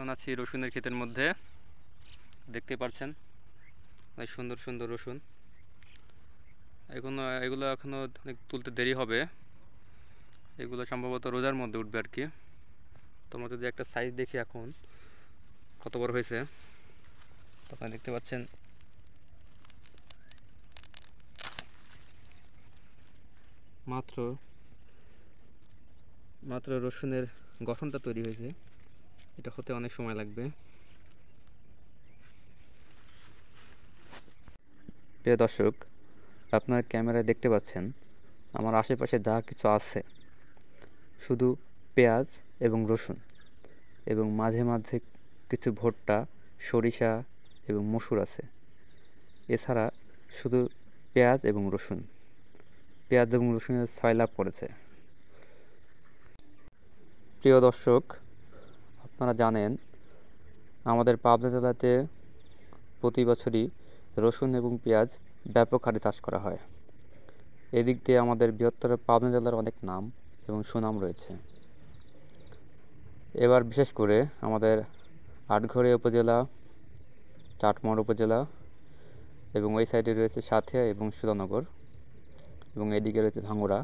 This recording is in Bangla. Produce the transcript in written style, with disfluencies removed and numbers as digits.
এখন আছি রসুনের ক্ষেতের মধ্যে। দেখতে পাচ্ছেন অনেক সুন্দর সুন্দর রসুন। এগুলো এখনো অনেক তুলতে দেরি হবে। এগুলো সম্ভবত রোজার মধ্যে উঠবে আর কি। তোমরা যদি একটা সাইজ দেখি এখন কত বড় হয়েছে, আপনারা দেখতে পাচ্ছেন। মাত্র মাত্র রসুনের গঠনটা তৈরি হয়েছে, এটা হতে অনেক সময় লাগবে। প্রিয় দর্শক, আপনারা ক্যামেরায় দেখতে পাচ্ছেন আমার আশেপাশে যা কিছু আছে শুধু পেঁয়াজ এবং রসুন, এবং মাঝে মাঝে কিছু ভুট্টা, সরিষা এবং মসুর আছে। এছাড়া শুধু পেঁয়াজ এবং রসুনের সয়লাব পড়েছে। প্রিয় দর্শক, আপনারা জানেন আমাদের পাবনা জেলাতে প্রতি বছরই রসুন এবং পেঁয়াজ ব্যাপক হারে চাষ করা হয়। এদিক দিয়ে আমাদের বৃহত্তর পাবনা জেলার অনেক নাম এবং সুনাম রয়েছে। এবার বিশেষ করে আমাদের আটঘরিয়া উপজেলা, চাটমোহর উপজেলা এবং ওই সাইডে রয়েছে সাঁথিয়া এবং সুধানগর এবং এদিকে রয়েছে ভাঙ্গুড়া।